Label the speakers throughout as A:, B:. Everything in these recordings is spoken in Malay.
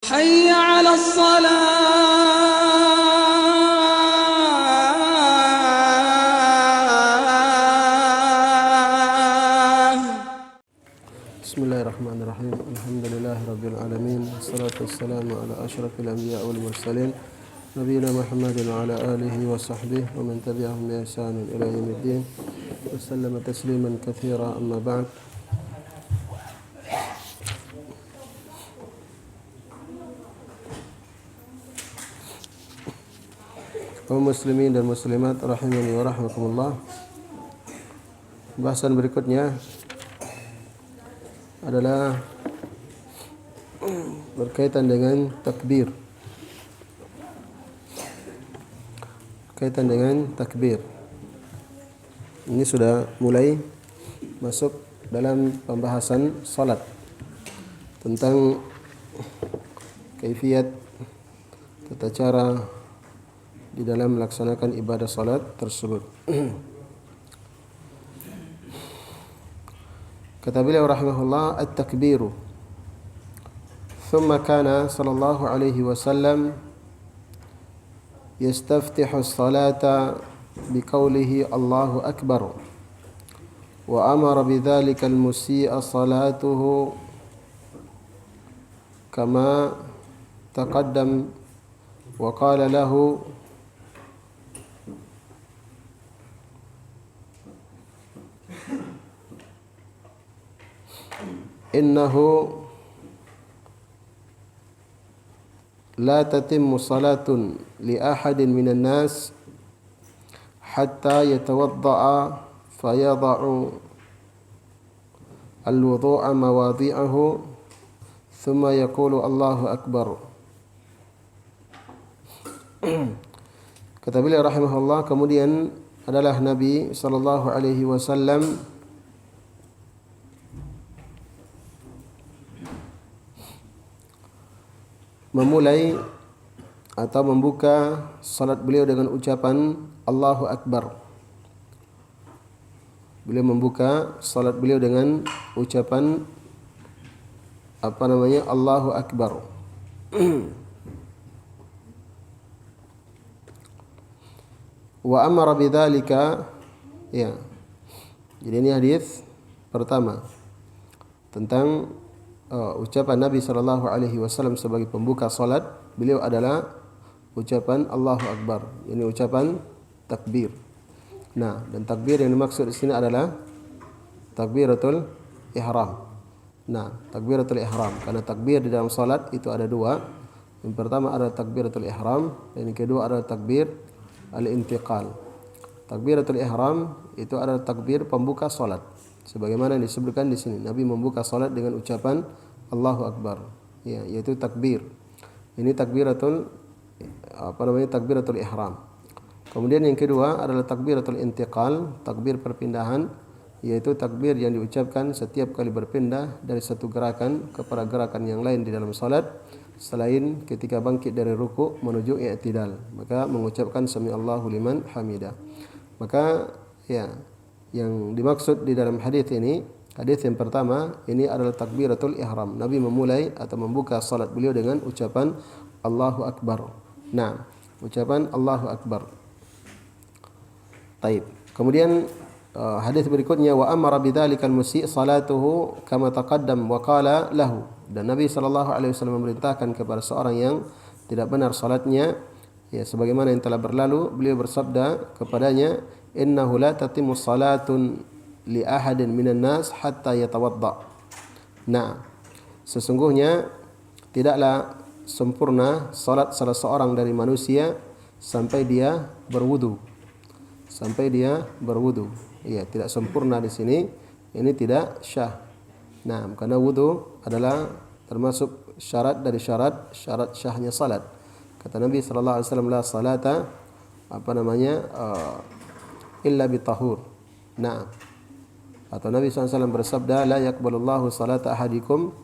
A: حي على الصلاة.
B: بسم الله الرحمن الرحيم. الحمد لله رب العالمين، والصلاة والسلام على أشرف الأنبياء والمرسلين نبينا محمد وعلى آله وصحبه ومن تبعهم بإحسان إلى يوم الدين وسلم تسليما كثيرا. أما بعد، kaum muslimin dan muslimat rahimani wa rahmakumullah. Bahasan berikutnya adalah berkaitan dengan takbir. Ini sudah mulai masuk dalam pembahasan salat tentang kaifiyat tata cara di dalam melaksanakan ibadah salat tersebut. Kata beliau rahimahullah, at-takbiru thumma kana sallallahu alaihi wasallam yastaftihu as-salata biqaulihi Allahu akbar wa amara bidzalika al-musii'a salatuhu kama taqaddam wa qala lahu innahu la tatimmu salatun li ahadin minan nas hatta yatawadda'a fayada'u al-wudu'a mawadhi'ahu thumma yaqulu Allahu akbar. Kata beliau rahimahullah, kemudian adalah Nabi sallallahu alaihi wasallam memulai atau membuka salat beliau dengan ucapan Allahu Akbar. Beliau membuka salat beliau dengan ucapan Allahu Akbar. Wa amara bidzalika, ya. Jadi ini hadis pertama tentang ucapan Nabi sallallahu alaihi wasallam sebagai pembuka salat beliau adalah ucapan Allahu Akbar. Ini ucapan takbir. Nah, dan takbir yang dimaksud di sini adalah takbiratul ihram. Nah, takbiratul ihram, karena takbir di dalam salat itu ada dua. Yang pertama adalah takbiratul ihram dan yang kedua adalah takbir al-intiqal. Takbiratul ihram itu adalah takbir pembuka salat. Sebagaimana yang disebutkan di sini, Nabi membuka salat dengan ucapan Allahu Akbar, ya, yaitu takbir. Ini takbiratul takbiratul ihram. Kemudian yang kedua adalah takbiratul intiqal, takbir perpindahan, yaitu takbir yang diucapkan setiap kali berpindah dari satu gerakan kepada gerakan yang lain di dalam salat, selain ketika bangkit dari ruku menuju i'tidal, maka mengucapkan sami Allahu liman hamidah. Maka ya, yang dimaksud di dalam hadis ini, hadis yang pertama ini adalah takbiratul ihram. Nabi memulai atau membuka salat beliau dengan ucapan Allahu Akbar. Nah, ucapan Allahu Akbar. Taib. Kemudian hadis berikutnya, wa amara bidzalikal musi' salatuhu kama taqaddam wa qala lahu. Dan Nabi sallallahu alaihi wasallam memerintahkan kepada seorang yang tidak benar salatnya, ya, sebagaimana yang telah berlalu, beliau bersabda kepadanya, innahu la tatimmu salatun li ahadin minan nas hatta yatawadda. Nah, sesungguhnya tidaklah sempurna salat salah seorang dari manusia sampai dia berwudu. Ya, tidak sempurna di sini, ini tidak syah. Nah, karena wudu adalah termasuk syarat dari syarat syahnya salat. Kata Nabi sallallahu alaihi wasallam, la salata illa bitahur. Nah, atau Nabi SAW bersabda, la yaqbalullahu salata ahadikum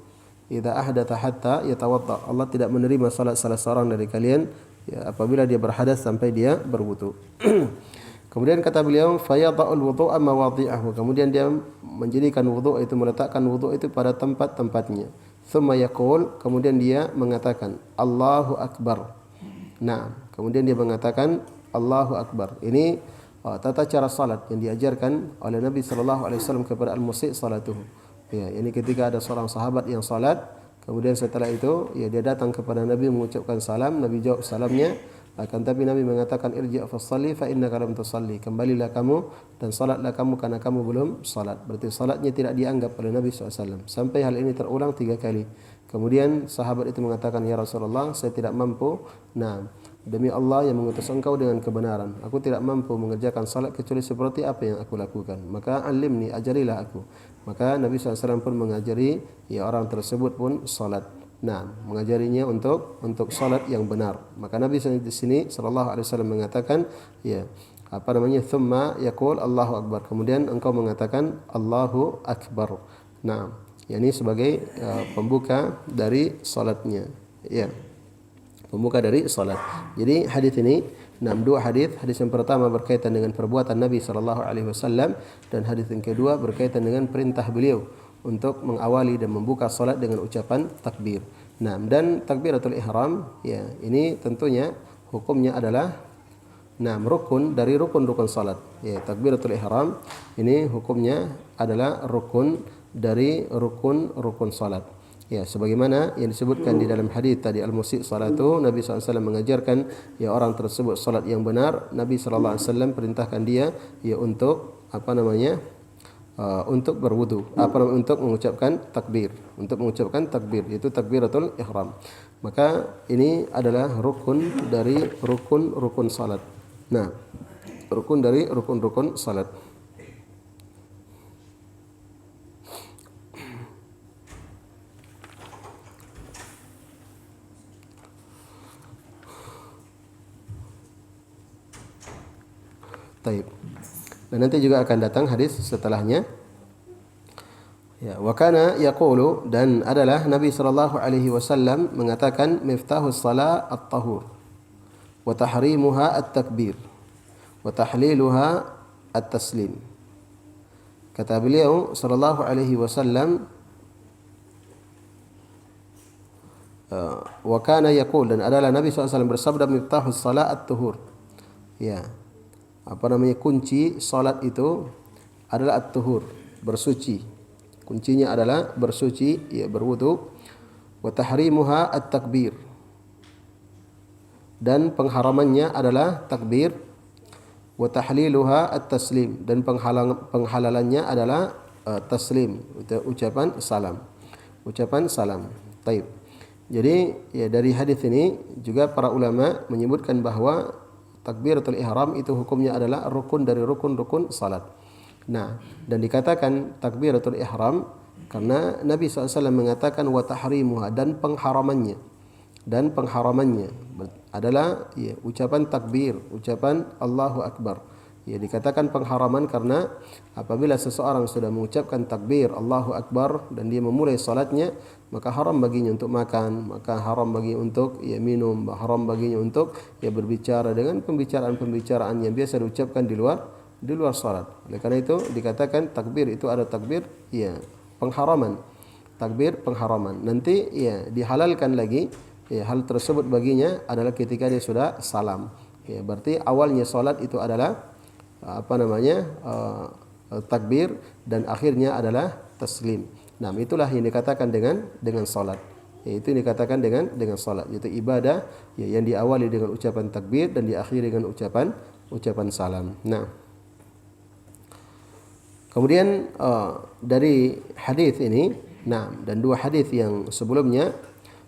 B: idza ahdatha hatta yatawadda. Allah tidak menerima salat salah seorang dari kalian, ya, apabila dia berhadas sampai dia berwudu. Kemudian kata beliau, fayadha'ul wudu'a mawadhi'ahu. Kemudian dia menjadikan wudu itu, meletakkan wudu itu pada tempat-tempatnya. thumma yaqul, kemudian dia mengatakan Allahu akbar. Nah, kemudian dia mengatakan Allahu akbar. Ini tata cara salat yang diajarkan oleh Nabi sallallahu alaihi wasallam kepada al-musi' salatuhu. Ya, ini ketika ada seorang sahabat yang salat, kemudian setelah itu ya dia datang kepada Nabi mengucapkan salam, Nabi jawab salamnya, akan tapi Nabi mengatakan irji' fa shalli fa innaka lam tusalli. Kembalilah kamu dan salatlah kamu karena kamu belum salat. Berarti salatnya tidak dianggap oleh Nabi SAW. Sampai hal ini terulang 3 kali. Kemudian sahabat itu mengatakan, ya Rasulullah, saya tidak mampu. Nah, demi Allah yang mengutus engkau dengan kebenaran, aku tidak mampu mengerjakan salat kecuali seperti apa yang aku lakukan. Maka alimni, ajarilah aku. Maka Nabi SAW pun mengajari ya orang tersebut pun salat. Nah, mengajarinya untuk salat yang benar. Maka Nabi di sini sallallahu alaihi wasallam mengatakan ya thumma yaqul Allahu akbar. Kemudian engkau mengatakan Allahu akbar. Nah, ini sebagai pembuka dari salatnya. Ya. Pembuka dari salat. Jadi hadis ini, dua hadis. Hadis yang pertama berkaitan dengan perbuatan Nabi sallallahu alaihi wasallam dan hadis yang kedua berkaitan dengan perintah beliau untuk mengawali dan membuka salat dengan ucapan takbir. Nah, dan takbiratul ihram ya, ini tentunya hukumnya adalah rukun dari rukun-rukun salat. Ya, takbiratul ihram ini hukumnya adalah rukun dari rukun-rukun salat. Ya, sebagaimana yang disebutkan di dalam hadis tadi al-musi' salatu, Nabi SAW mengajarkan ya orang tersebut salat yang benar. Nabi SAW perintahkan dia ya untuk untuk berwudu, untuk mengucapkan takbir, yaitu takbiratul ihram. Maka ini adalah rukun dari rukun-rukun salat. Nah, rukun dari rukun-rukun salat. Taib. Dan nanti juga akan datang hadis setelahnya. Ya, wa kana yaqulu, dan adalah Nabi sallallahu alaihi wasallam mengatakan miftahus salat at-tahur wa tahrimuha at-takbir wa tahliluha at-taslim. Kata beliau sallallahu alaihi wasallam wa kana yaqul, dan adalah Nabi sallallahu alaihi wasallam bersabda miftahus salat at-tahur. Ya. Kunci salat itu adalah at-tuhur, bersuci. Kuncinya adalah bersuci, ya berwudu. Wa tahrimuha at-takbir, dan pengharamannya adalah takbir. Wa tahliluha at-taslim, dan penghalalannya adalah taslim, ucapan salam. Taib. Jadi ya, dari hadis ini juga para ulama menyebutkan bahwa takbiratul ihram itu hukumnya adalah rukun dari rukun-rukun salat. Nah, dan dikatakan takbiratul ihram karena Nabi SAW mengatakan wa tahrimuha, dan pengharamannya adalah ya, ucapan takbir, ucapan Allahu akbar. Ya, dikatakan pengharaman karena apabila seseorang sudah mengucapkan takbir Allahu akbar dan dia memulai salatnya, maka haram baginya untuk makan, maka haram baginya untuk ya minum, haram baginya untuk ya berbicara dengan pembicaraan yang biasa diucapkan di luar salat. Oleh karena itu dikatakan takbir itu ada takbir ya pengharaman. Takbir pengharaman. Nanti ya dihalalkan lagi ya hal tersebut baginya adalah ketika dia sudah salam. Ya, berarti awalnya salat itu adalah takbir dan akhirnya adalah taslim. Nah, itulah yang dikatakan dengan salat. Itu dikatakan dengan salat, yaitu ibadah ya, yang diawali dengan ucapan takbir dan diakhiri dengan ucapan salam. Nah, kemudian dari hadis ini, dan dua hadis yang sebelumnya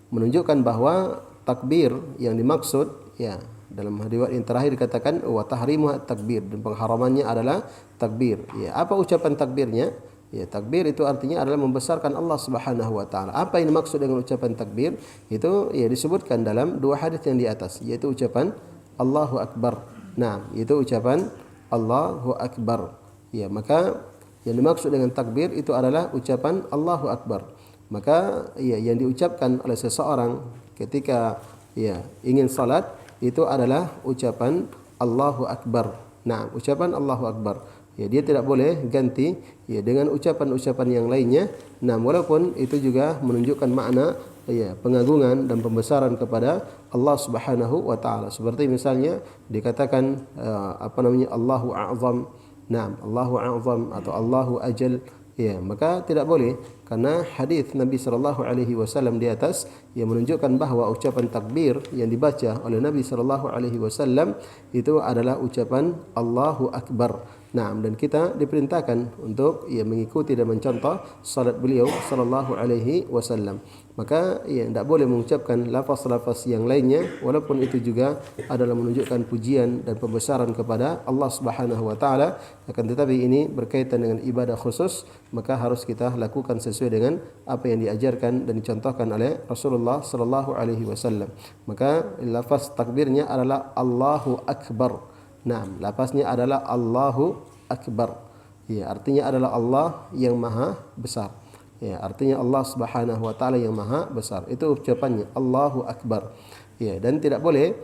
B: menunjukkan bahwa takbir yang dimaksud ya dalam riwayat yang terakhir dikatakan wa tahrimu at-takbir, dan pengharamannya adalah takbir. Ya, apa ucapan takbirnya? Ya, takbir itu artinya adalah membesarkan Allah Subhanahu wa taala. Apa yang dimaksud dengan ucapan takbir? Itu ya disebutkan dalam dua hadis yang di atas, yaitu ucapan Allahu akbar. Nah, itu ucapan Allahu akbar. Ya, maka yang dimaksud dengan takbir itu adalah ucapan Allahu akbar. Maka ya yang diucapkan oleh seseorang ketika ya ingin salat itu adalah ucapan Allahu akbar. Nah, ucapan Allahu akbar. Ya, dia tidak boleh ganti ya dengan ucapan-ucapan yang lainnya. Nah, walaupun itu juga menunjukkan makna ya pengagungan dan pembesaran kepada Allah Subhanahu wa taala. Seperti misalnya dikatakan Allahu a'zam. Naam, Allahu a'zam atau Allahu ajal. Ya, maka tidak boleh karena hadis Nabi sallallahu alaihi wasallam di atas yang menunjukkan bahawa ucapan takbir yang dibaca oleh Nabi sallallahu alaihi wasallam itu adalah ucapan Allahu akbar. Nah, dan kita diperintahkan untuk mengikuti dan mencontoh salat beliau sallallahu alaihi wasallam. Maka tidak boleh mengucapkan lafaz-lafaz yang lainnya walaupun itu juga adalah menunjukkan pujian dan pembesaran kepada Allah Subhanahu wa taala, akan tetapi ini berkaitan dengan ibadah khusus, maka harus kita lakukan sesuai dengan apa yang diajarkan dan dicontohkan oleh Rasulullah sallallahu alaihi wasallam. Maka lafaz takbirnya adalah Allahu akbar. Nah, lafaznya adalah Allahu akbar. Ya, artinya adalah Allah yang maha besar. Ya, artinya Allah Subhanahu wa taala yang maha besar. Itu ucapannya Allahu akbar. Ya, dan tidak boleh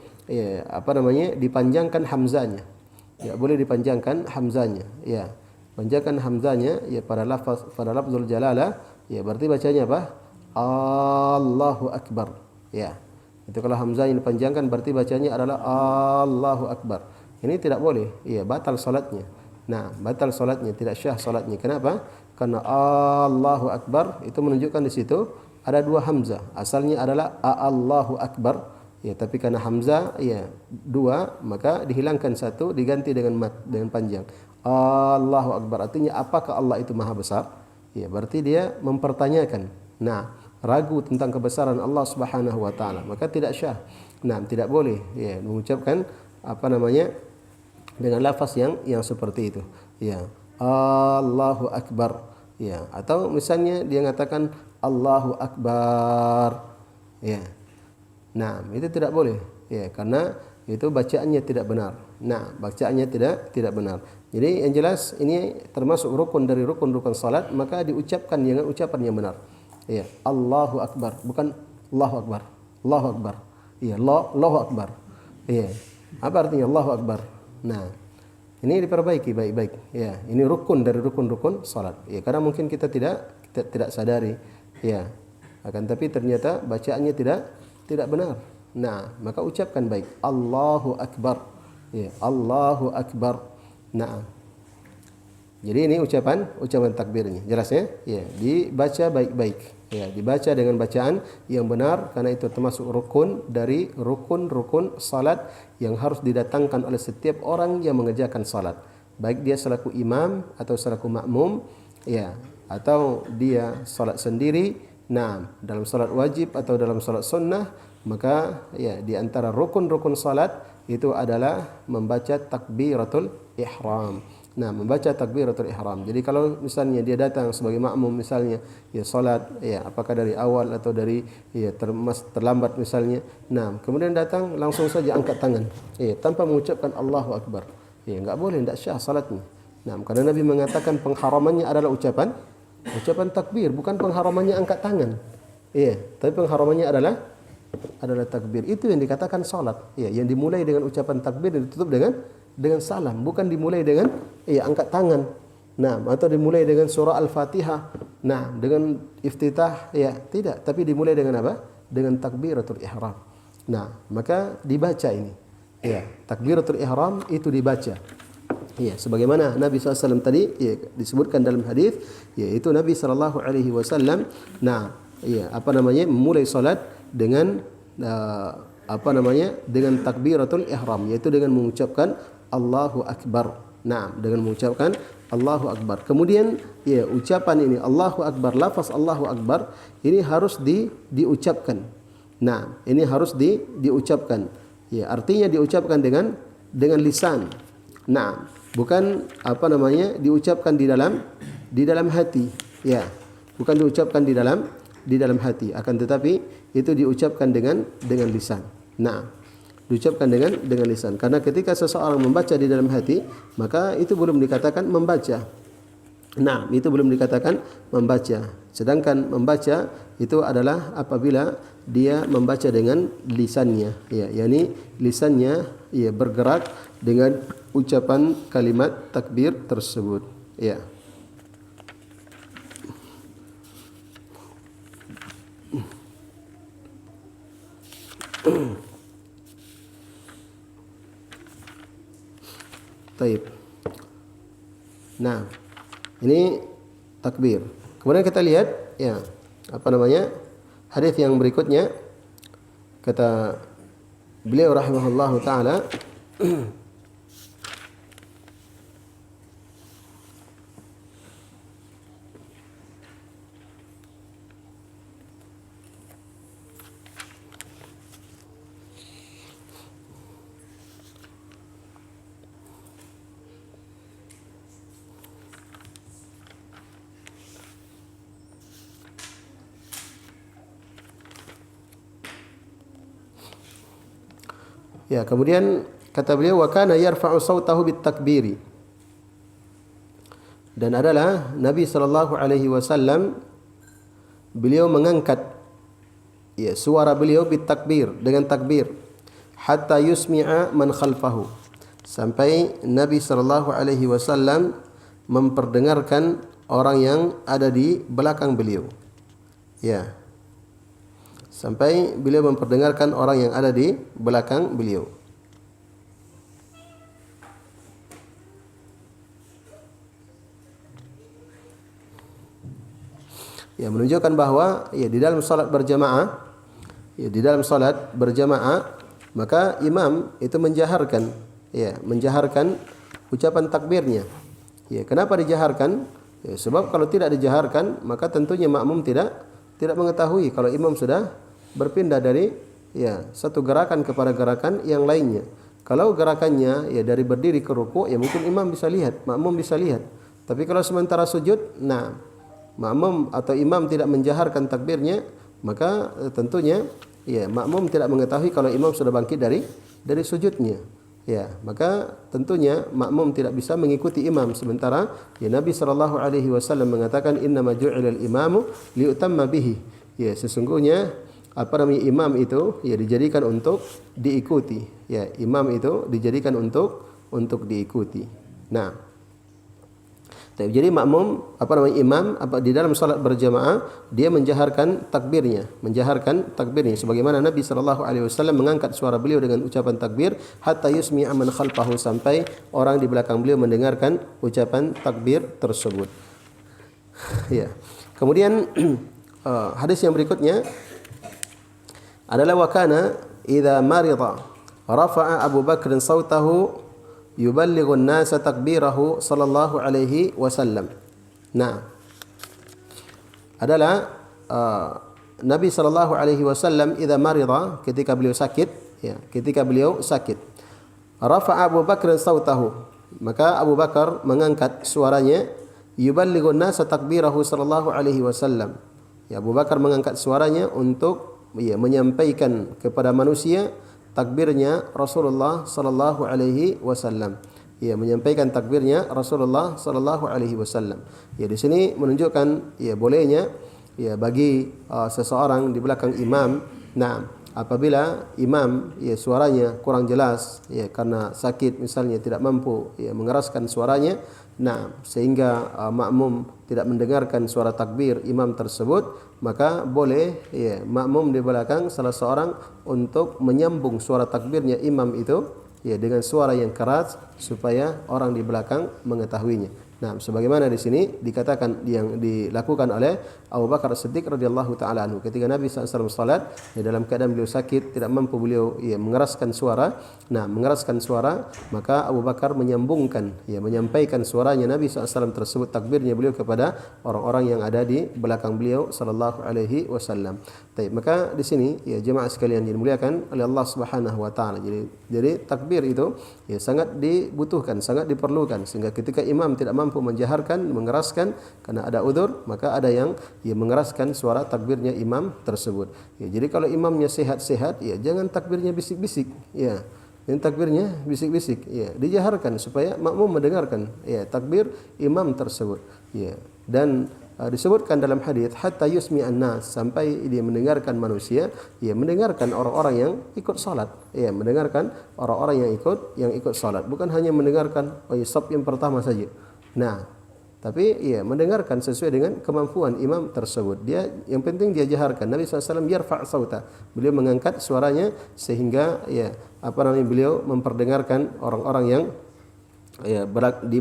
B: dipanjangkan hamzanya. Ya, boleh dipanjangkan hamzanya. Ya. Panjangkan hamzanya ya pada lafzul jalalah, ya berarti bacanya apa? Allahu akbar. Ya. Itu kalau hamzanya dipanjangkan berarti bacanya adalah Allahu akbar. Ini tidak boleh. Ya, batal salatnya. Nah, batal salatnya, tidak syah salatnya. Kenapa? Karena Allahu akbar itu menunjukkan di situ ada dua hamzah. Asalnya adalah Allahu akbar. Ya, tapi karena hamzah ya dua, maka dihilangkan satu diganti dengan panjang. Allahu akbar artinya apakah Allah itu maha besar? Ya, berarti dia mempertanyakan. Nah, ragu tentang kebesaran Allah Subhanahu wa taala, maka tidak syah. Nah, tidak boleh ya mengucapkan dengan lafaz yang seperti itu. Ya, Allahu akbar. Ya, atau misalnya dia mengatakan Allahu akbar. Ya. Nah, itu tidak boleh. Ya, karena itu bacaannya tidak benar. Nah, bacaannya tidak benar. Jadi yang jelas ini termasuk rukun dari rukun-rukun salat, maka diucapkan dengan ucapan yang benar. Ya, Allahu akbar, bukan Allahu akbar. Allahu akbar. Ya, Allahu akbar. Ya. Apa artinya Allahu akbar? Nah, ini diperbaiki baik-baik. Ya, ini rukun dari rukun-rukun salat. Ya, karena mungkin kita tidak sadari. Ya. Akan tapi ternyata bacaannya tidak benar. Nah, maka ucapkan baik. Allahu akbar. Ya, Allahu akbar. Nah. Jadi ini ucapan takbirnya. Jelas ya? Ya, dibaca baik-baik. Ya, dibaca dengan bacaan yang benar karena itu termasuk rukun dari rukun-rukun salat yang harus didatangkan oleh setiap orang yang mengerjakan salat. Baik dia selaku imam atau selaku makmum, ya, atau dia salat sendiri. Nah, dalam salat wajib atau dalam salat sunnah, maka ya di antara rukun-rukun salat itu adalah membaca takbiratul ihram. Nah, membaca takbiratul ihram. Jadi kalau misalnya dia datang sebagai makmum misalnya, ya salat ya apakah dari awal atau dari ya terlambat misalnya. Nah, kemudian datang langsung saja angkat tangan. Ya, tanpa mengucapkan Allahu akbar. Ya, enggak boleh, enggak syah salatnya. Nah, karena Nabi mengatakan pengharamannya adalah ucapan takbir, bukan pengharamannya angkat tangan. Iya, tapi pengharamannya adalah takbir. Itu yang dikatakan salat. Ya, yang dimulai dengan ucapan takbir dan ditutup dengan salam, bukan dimulai dengan angkat tangan. Nah, atau dimulai dengan surah Al-Fatihah. Nah, dengan iftitah, ya, tidak, tapi dimulai dengan apa? Dengan takbiratul ihram. Nah, maka dibaca ini. Ya, takbiratul ihram itu dibaca. Ya, sebagaimana Nabi SAW tadi ya, disebutkan dalam hadis, yaitu Nabi SAW memulai salat dengan dengan takbiratul ihram, yaitu dengan mengucapkan Allahu akbar. Nah, dengan mengucapkan Allahu akbar. Kemudian ya ucapan ini Allahu akbar, lafaz Allahu akbar ini harus diucapkan. Nah, ini harus diucapkan. Ya, artinya diucapkan dengan lisan. Nah, bukan diucapkan di dalam hati. Ya, bukan diucapkan di dalam hati, akan tetapi itu diucapkan dengan lisan. Nah, diucapkan dengan lisan. Karena ketika seseorang membaca di dalam hati, maka itu belum dikatakan membaca. Nah, itu belum dikatakan membaca. Sedangkan membaca itu adalah apabila dia membaca dengan lisannya, ya, yakni lisannya ya bergerak dengan ucapan kalimat takbir tersebut. Ya. Taib. Nah, ini takbir. Kemudian kita lihat, ya, apa namanya, hadis yang berikutnya. Kata beliau rahimahullahu taala, ya, kemudian kata beliau wa kana yarfa'u sautahu bit takbiri. Dan adalah Nabi sallallahu alaihi wasallam beliau mengangkat, ya, suara beliau bit takbir, dengan takbir, hatta yusmi'a man khalfahu, sampai Nabi sallallahu alaihi wasallam memperdengarkan orang yang ada di belakang beliau. Ya. Sampai beliau memperdengarkan orang yang ada di belakang beliau. Ya, menunjukkan bahawa, ya, di dalam salat berjamaah, ya, di dalam salat berjamaah, maka imam itu menjaharkan, ya, menjaharkan ucapan takbirnya. Ya, kenapa dijaharkan? Ya, sebab kalau tidak dijaharkan, maka tentunya makmum tidak mengetahui kalau imam sudah berpindah dari, ya, satu gerakan kepada gerakan yang lainnya. Kalau gerakannya, ya, dari berdiri ke rukuk, ya, mungkin imam bisa lihat, makmum bisa lihat. Tapi kalau sementara sujud, nah, makmum atau imam tidak menjaharkan takbirnya, maka tentunya, ya, makmum tidak mengetahui kalau imam sudah bangkit dari sujudnya. Ya, maka tentunya makmum tidak bisa mengikuti imam, sementara, ya, Nabi sallallahu alaihi wasallam mengatakan innama ju'ilal imamu liutamma bihi. Ya, sesungguhnya apa namanya, imam itu, ya, dijadikan untuk diikuti. Ya, imam itu dijadikan untuk diikuti. Nah, jadi makmum, apa namanya, imam di dalam salat berjamaah dia menjaharkan takbirnya, sebagaimana Nabi sallallahu alaihi wasallam mengangkat suara beliau dengan ucapan takbir hatta yusmi'a man khalfahu, sampai orang di belakang beliau mendengarkan ucapan takbir tersebut. Ya. Kemudian hadis yang berikutnya adalah wa kana idza marida rafa'a Abu Bakr sautahu yuballighu an-nasa takbirahu sallallahu alaihi wasallam. Nah, adalah Nabi sallallahu alaihi wasallam idza marida, ketika beliau sakit, ya, ketika beliau sakit, rafa'a Abu Bakr sautahu, maka Abu Bakar mengangkat suaranya, yuballighu an-nasa takbirahu sallallahu alaihi wasallam. Ya, Abu Bakar mengangkat suaranya untuk, ya, menyampaikan kepada manusia takbirnya Rasulullah sallallahu alaihi wasallam. Ya, menyampaikan takbirnya Rasulullah sallallahu alaihi wasallam. Ya, di sini menunjukkan, ya, bolehnya, ya, bagi seseorang di belakang imam, nah, apabila imam, ya, suaranya kurang jelas, ya, karena sakit misalnya tidak mampu, ya, mengeraskan suaranya, nah, sehingga makmum tidak mendengarkan suara takbir imam tersebut, maka boleh, ya, makmum di belakang salah seorang untuk menyambung suara takbirnya imam itu, ya, dengan suara yang keras supaya orang di belakang mengetahuinya. Nah, sebagaimana di sini dikatakan yang dilakukan oleh Abu Bakar As-Siddiq radhiyallahu taala anhu ketika Nabi SAW salat, ya, dalam keadaan beliau sakit, tidak mampu beliau, ya, mengeraskan suara. Nah, mengeraskan suara, maka Abu Bakar menyambungkan, ya, menyampaikan suaranya Nabi SAW tersebut, takbirnya beliau, kepada orang-orang yang ada di belakang beliau sallallahu alaihi wasallam. Baik, maka di sini, ya, jemaah sekalian yang dimuliakan oleh Allah Subhanahu wa taala. Jadi takbir itu, ya, sangat dibutuhkan, sangat diperlukan, sehingga ketika imam tidak mampu menjaharkan, mengeraskan karena ada udzur, maka ada yang, ya, mengeraskan suara takbirnya imam tersebut. Ya, jadi kalau imamnya sehat-sehat, ya, jangan takbirnya bisik-bisik, ya. Yang takbirnya bisik-bisik, ya, dijaharkan supaya makmum mendengarkan, ya, takbir imam tersebut, ya. Dan disebutkan dalam hadis hatta yusmi'an nas, sampai dia mendengarkan manusia, mendengarkan orang-orang yang ikut salat, mendengarkan orang-orang yang ikut salat, bukan hanya mendengarkan saf yang pertama saja. Nah, tapi mendengarkan sesuai dengan kemampuan imam tersebut. Dia yang penting dia jaharkan. Nabi SAW yarfa' sauta, beliau mengangkat suaranya sehingga beliau memperdengarkan orang-orang yang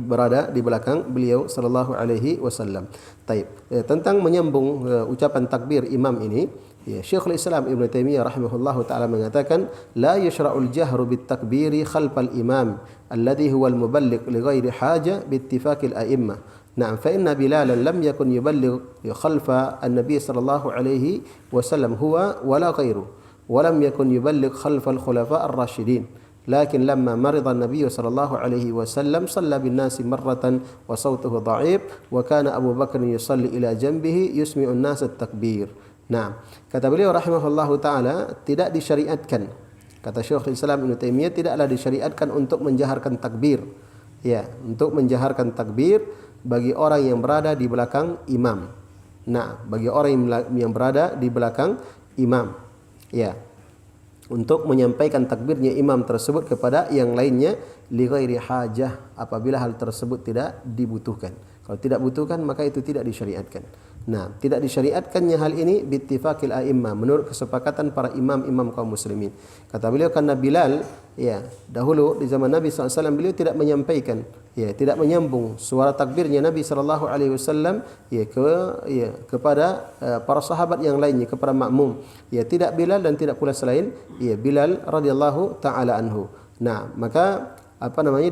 B: berada di belakang beliau sallallahu alaihi wasallam. Taib. Tentang menyambung ucapan takbir imam ini, Syekhul Islam Ibn Taimiyah rahimahullahu taala mengatakan, la yushra'ul jahru bit takbiri khalfal imam alladhi huwa al muballigh li ghairi haja bi ittifaqil a'immah. Na'am, fa inna Bilalan lam yakun yuballigh khalfa an-nabi sallallahu alaihi wasallam huwa wala ghairu, wa lam yakun yuballigh khalfa al-khulafa ar-rasyidin. لكن لما مرض النبي صلى الله عليه وسلم صلى بالناس مرة وصوته ضعيف وكان أبو بكر يصلي إلى جنبه يسمع الناس التكبير. Nah, kata beliau rahimahullahu taala, tidak disyariatkan, kata Syekhul Islam Ibn Taimiyah, tidaklah disyariatkan untuk menjaharkan takbir, untuk menjaharkan takbir bagi orang yang berada di belakang imam. Nah, bagi orang yang berada di belakang imam, untuk menyampaikan takbirnya imam tersebut kepada yang lainnya li ghairi hajah, apabila hal tersebut tidak dibutuhkan. Kalau tidak butuhkan maka itu tidak disyariatkan. Nah, tidak disyariatkannya hal ini bittifaqil a'immah, menurut kesepakatan para imam-imam kaum muslimin. Kata beliau, karena Bilal dahulu di zaman Nabi SAW beliau tidak menyampaikan, tidak menyambung suara takbirnya Nabi SAW kepada para sahabat yang lainnya, kepada makmum. Tidak Bilal dan tidak pula selain Bilal radhiyallahu taala anhu. Nah, maka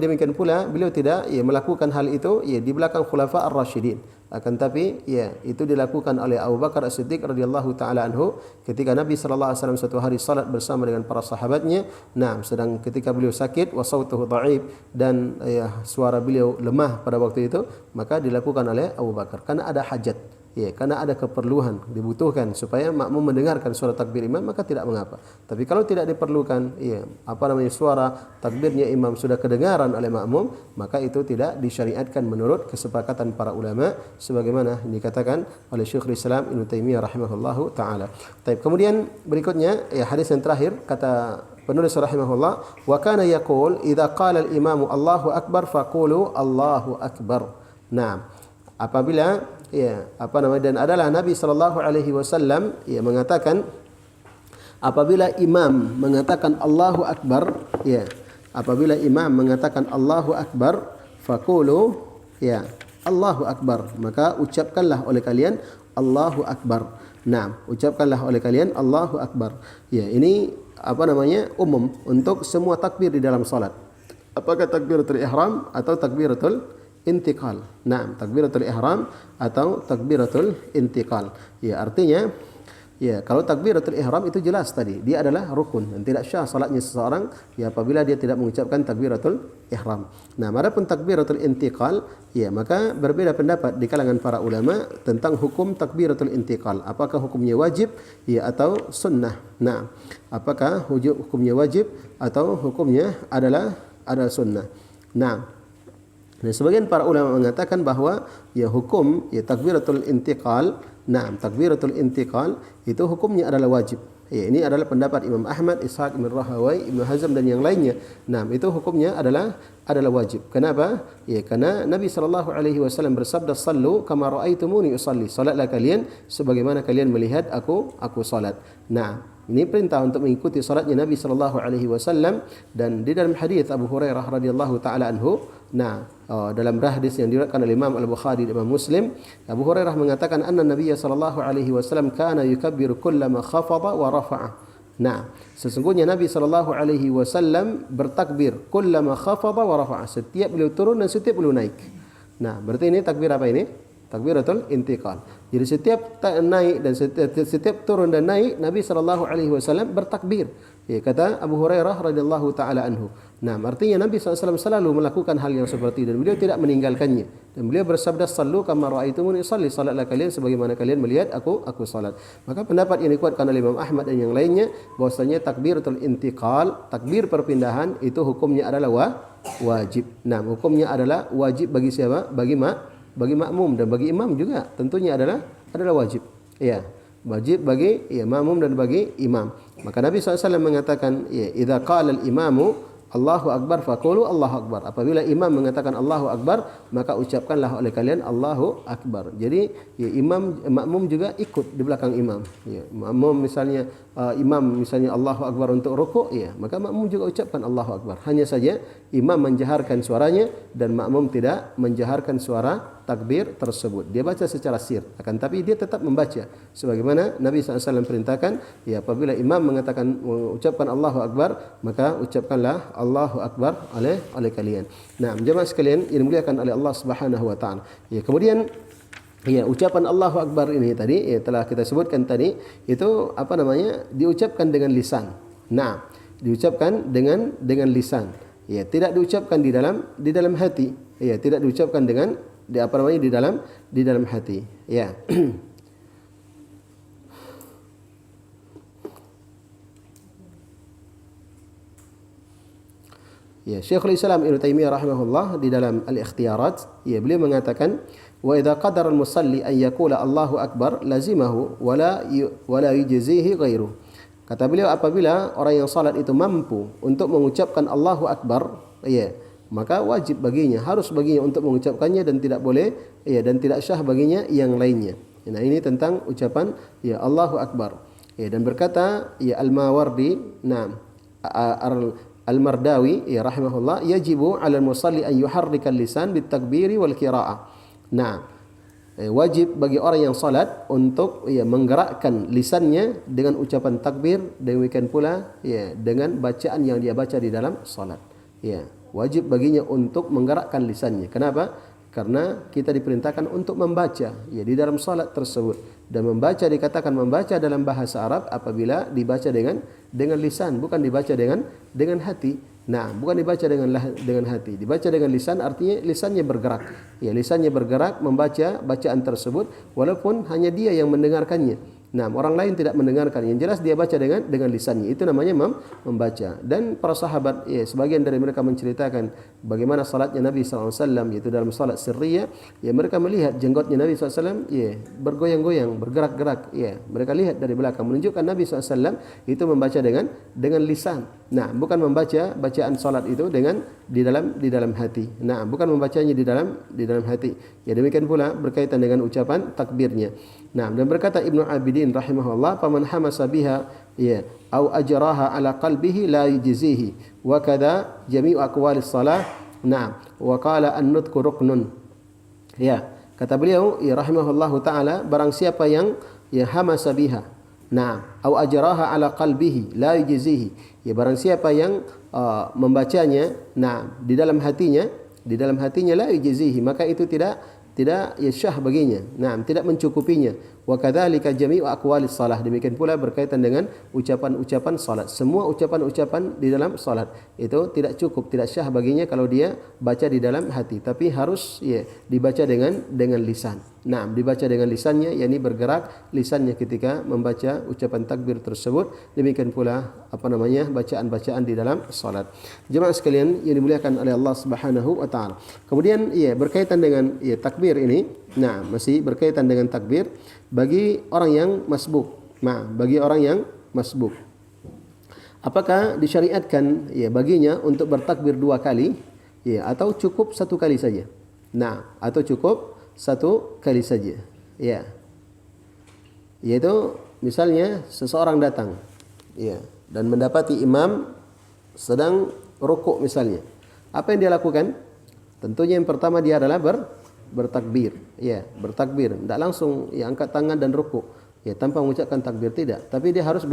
B: demikian pula beliau tidak melakukan hal itu di belakang khulafa ar-rasyidin. Akan tapi itu dilakukan oleh Abu Bakar As-Siddiq radhiyallahu taala anhu ketika Nabi sallallahu alaihi wasallam suatu hari salat bersama dengan para sahabatnya. Nah, sedang ketika beliau sakit wa sautuhu dhaif, dan suara beliau lemah pada waktu itu, maka dilakukan oleh Abu Bakar karena ada hajat. Karena ada keperluan, dibutuhkan supaya makmum mendengarkan suara takbir imam, maka tidak mengapa. Tapi kalau tidak diperlukan, suara takbirnya imam sudah kedengaran oleh makmum, maka itu tidak disyariatkan menurut kesepakatan para ulama, sebagaimana dikatakan oleh Syekhul Islam Ibn Taimiyah rahimahullahu taala. Kemudian berikutnya hadis yang terakhir, kata penulis rahimahullah, wa kana yaqul idza qala al-imamu Allahu akbar faqulu Allahu akbar. Nah, apabila dan adalah Nabi sallallahu alaihi wasallam mengatakan, apabila imam mengatakan Allahu akbar, apabila imam mengatakan Allahu akbar, faqulu Allahu akbar, maka ucapkanlah oleh kalian Allahu akbar. Nah, ucapkanlah oleh kalian Allahu akbar. Ini umum untuk semua takbir di dalam salat. Apakah takbiratul ihram atau takbiratul intiqal? Nah, takbiratul ihram atau takbiratul intiqal. Artinya kalau takbiratul ihram itu jelas tadi, dia adalah rukun dan tidak syah salatnya seseorang apabila dia tidak mengucapkan takbiratul ihram. Nah, adapun takbiratul intiqal, maka berbeda pendapat di kalangan para ulama tentang hukum takbiratul intiqal. Apakah hukumnya wajib atau sunnah? Nah, apakah hukumnya wajib atau hukumnya adalah sunnah? Nah, sebagian para ulama mengatakan bahawa hukum takbiratul intiqal, takbiratul intiqal itu hukumnya adalah wajib. Ini adalah pendapat Imam Ahmad, Ishaq bin Rahawai, Ibn Hazm dan yang lainnya. Nah, itu hukumnya adalah wajib. Kenapa? Karena Nabi sallallahu alaihi wasallam bersabda, "Sallu kama raaitumuni usalli." Salatlah kalian sebagaimana kalian melihat aku salat. Nah, ini perintah untuk mengikuti salatnya Nabi sallallahu alaihi wasallam. Dan di dalam hadis Abu Hurairah radhiyallahu taala anhu, dalam hadis yang diriwayatkan oleh Imam Al-Bukhari dan Imam Muslim, Abu Hurairah mengatakan anna Nabi sallallahu alaihi wasallam kana yukabbiru kullama khafada wa rafa'a. Nah, sesungguhnya Nabi sallallahu alaihi wasallam bertakbir kullama khafada wa rafa'a, setiap beliau turun dan setiap beliau naik. Nah, berarti ini takbir apa ini? Takbiratul intiqal. Jadi setiap naik dan setiap turun dan naik, Nabi sallallahu alaihi wasallam bertakbir. Kata Abu Hurairah radhiyallahu taala anhu. Nah, artinya Nabi SAW selalu melakukan hal yang seperti itu dan beliau tidak meninggalkannya. Dan beliau bersabda, "Sallu kama raaitumuni usalli." Salatlah kalian sebagaimana kalian melihat aku salat. Maka pendapat yang dikuatkan oleh Imam Ahmad dan yang lainnya bahwasanya takbiratul intiqal, takbir perpindahan, itu hukumnya adalah wajib. Nah, hukumnya adalah wajib bagi siapa? Bagi bagi makmum dan bagi imam juga tentunya adalah wajib. Ya, wajib bagi makmum dan bagi imam. Maka Nabi SAW mengatakan, ya, idza qala al-imamu Allahu Akbar faqulu Allahu Akbar. Apabila imam mengatakan Allahu Akbar, maka ucapkanlah oleh kalian Allahu Akbar. Jadi ya, makmum juga ikut di belakang imam. Ya, makmum misalnya imam misalnya Allahu Akbar untuk rukuk, ya, maka makmum juga ucapkan Allahu Akbar. Hanya saja imam menjaharkan suaranya dan makmum tidak menjaharkan suara takbir tersebut. Dia baca secara sir, akan tapi dia tetap membaca sebagaimana Nabi SAW perintahkan. Ya, apabila imam mengatakan ucapkan Allahu Akbar, maka ucapkanlah Allahu Akbar oleh kalian. Nah, jemaah sekalian yang dimuliakan oleh Allah Subhanahu wa taala. Ya, kemudian ya, ucapan Allahu Akbar ini tadi ya, telah kita sebutkan tadi, itu apa namanya? Diucapkan dengan lisan. Nah, diucapkan dengan lisan. Ya, tidak diucapkan di dalam hati. Ya, tidak diucapkan dengan di dalam hati. Ya. Ya, Syekhul Islam Ibnu Taimiyah rahimahullah di dalam Al-Ikhtiyarat, ya, beliau mengatakan, wa idza qadara al-musalli an yaqula Allahu Akbar lazimahu wala yujzihi ghairu. Kata beliau, apabila orang yang salat itu mampu untuk mengucapkan Allahu Akbar, ya, maka wajib baginya, harus baginya untuk mengucapkannya dan tidak boleh, ya, dan tidak syah baginya yang lainnya. Nah, ini tentang ucapan ya Allahu Akbar. Ya, dan berkata ya Al-Mawardi, nah, Al-Mardawi ya rahimahullah, yajibu 'alal musalli an yuharrika al-lisan bit-takbiri wal qira'ah. Nah, wajib bagi orang yang salat untuk ya menggerakkan lisannya dengan ucapan takbir, demikian pula ya dengan bacaan yang dia baca di dalam salat. Ya, wajib baginya untuk menggerakkan lisannya. Kenapa? Karena kita diperintahkan untuk membaca ya di dalam salat tersebut, dan membaca dikatakan membaca dalam bahasa Arab apabila dibaca dengan lisan, bukan dibaca dengan hati. Nah, bukan dibaca dengan hati, dibaca dengan lisan, artinya lisannya bergerak. Ya, lisannya bergerak membaca bacaan tersebut walaupun hanya dia yang mendengarkannya. Nah, orang lain tidak mendengarkan. Yang jelas dia baca dengan lisannya. Itu namanya membaca. Dan para sahabat, ya, sebagian dari mereka menceritakan bagaimana salatnya Nabi SAW, yaitu dalam salat sirriyah. Ya, mereka melihat jenggotnya Nabi SAW, ya, bergoyang-goyang, bergerak-gerak. Ya, mereka lihat dari belakang, menunjukkan Nabi SAW itu membaca dengan lisan. Nah, bukan membaca bacaan salat itu di dalam hati. Nah, bukan membacanya di dalam hati. Ya, demikian pula berkaitan dengan ucapan takbirnya. Nah, dan berkata Ibnu Abidin rahimahullah, "Faman hamasa biha ya au ajraha ala qalbihi la yujzihi wa kadza jami'u aqwalis salah." Nah, wa qala an-nutqu ruknun. Ya, kata beliau ya rahimahullahu taala, barang siapa yang ya hamasa biha, nah, au ajraha ala qalbihi la yujzihi. Ya, barang siapa yang membacanya, nah, di dalam hatinya la yujzihi, maka itu tidak ya syah baginya. Nah, tidak mencukupinya. Wa kadzalika jami'u aqwalis salah. Demikian pula berkaitan dengan ucapan-ucapan salat. Semua ucapan-ucapan di dalam salat itu tidak cukup, tidak syah baginya kalau dia baca di dalam hati, tapi harus ya dibaca dengan lisan. Nah, dibaca dengan lisannya, yakni bergerak lisannya ketika membaca ucapan takbir tersebut. Demikian pula bacaan-bacaan di dalam salat. Jemaah sekalian yang dimuliakan oleh Allah Subhanahu wa taala. Kemudian ya berkaitan dengan ya takbir ini, nah, masih berkaitan dengan takbir bagi orang yang masbuk. Nah, bagi orang yang masbuk, apakah disyariatkan ya baginya untuk bertakbir 2 kali ya, atau cukup 1 kali saja? Nah, atau cukup 1 kali saja. Ya. Yaitu misalnya seseorang datang ya dan mendapati imam sedang rukuk misalnya. Apa yang dia lakukan? Tentunya yang pertama dia adalah bertakbir, ya, bertakbir. Tidak langsung ya angkat tangan dan rukuk, ya, tanpa mengucapkan takbir, tidak. Tapi dia harus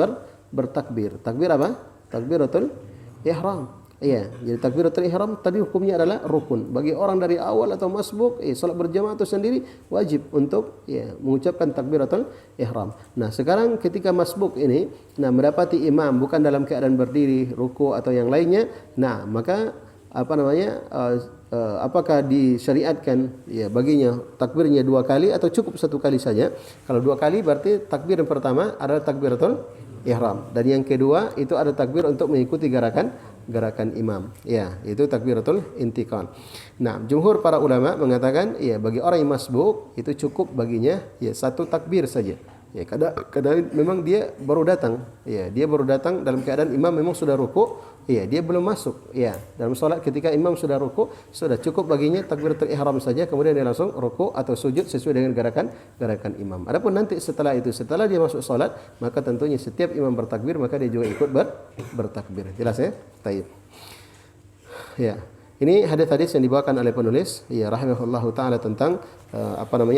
B: bertakbir. Takbir apa? Takbiratul ihram. Ya, jadi takbiratul ihram tadi hukumnya adalah rukun. Bagi orang dari awal atau masbuk, salat berjamaah atau sendiri, wajib untuk ya mengucapkan takbiratul ihram. Nah, sekarang ketika masbuk ini, nah, mendapati imam bukan dalam keadaan berdiri, rukuk atau yang lainnya, nah, maka apakah disyariatkan ya baginya takbirnya 2 kali atau cukup 1 kali saja? Kalau 2 kali berarti takbir yang pertama adalah takbiratul ihram. Dan yang kedua itu ada takbir untuk mengikuti gerakan imam. Ya, itu takbiratul intiqal. Nah, jumhur para ulama mengatakan ya bagi orang yang masbuk itu cukup baginya ya satu takbir saja. Ya, kadang memang dia baru datang. Ya, dia baru datang dalam keadaan imam memang sudah rukuk, ya, dia belum masuk. Ya, dalam salat ketika imam sudah rukuk, sudah cukup baginya takbiratul ihram saja, kemudian dia langsung rukuk atau sujud sesuai dengan gerakan imam. Adapun nanti setelah itu, setelah dia masuk salat, maka tentunya setiap imam bertakbir, maka dia juga ikut bertakbir. Jelas ya? Baik. Ya. Ini hadis-hadis yang dibawakan oleh penulis ya rahimahullahu taala tentang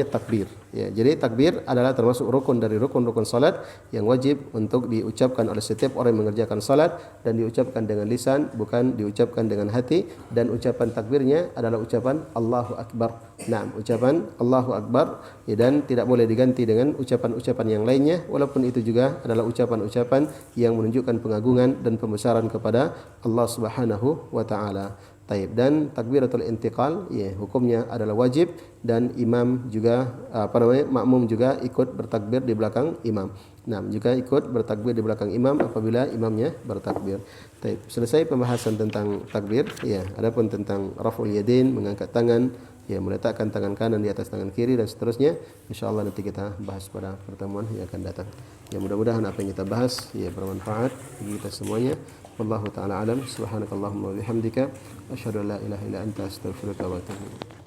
B: takbir. Ya, jadi takbir adalah termasuk rukun dari rukun-rukun salat yang wajib untuk diucapkan oleh setiap orang yang mengerjakan salat dan diucapkan dengan lisan, bukan diucapkan dengan hati, dan ucapan takbirnya adalah ucapan Allahu Akbar. Nah, ucapan Allahu Akbar ya, dan tidak boleh diganti dengan ucapan-ucapan yang lainnya, walaupun itu juga adalah ucapan-ucapan yang menunjukkan pengagungan dan pembesaran kepada Allah Subhanahu wa taala. Taib, dan takbiratul intiqal ya hukumnya adalah wajib, dan imam juga makmum juga ikut bertakbir di belakang imam. Nah, juga ikut bertakbir di belakang imam apabila imamnya bertakbir. Taib, selesai pembahasan tentang takbir ya. Adapun tentang raf'ul yadain, mengangkat tangan ya, meletakkan tangan kanan di atas tangan kiri dan seterusnya, insyaallah nanti kita bahas pada pertemuan yang akan datang. Ya, mudah-mudahan apa yang kita bahas ya bermanfaat bagi kita semuanya. Wallahu taala alam. Subhanakallahumma wa bihamdika asyhadu an la ilaha illa anta astaghfiruka wa atubu ilaik.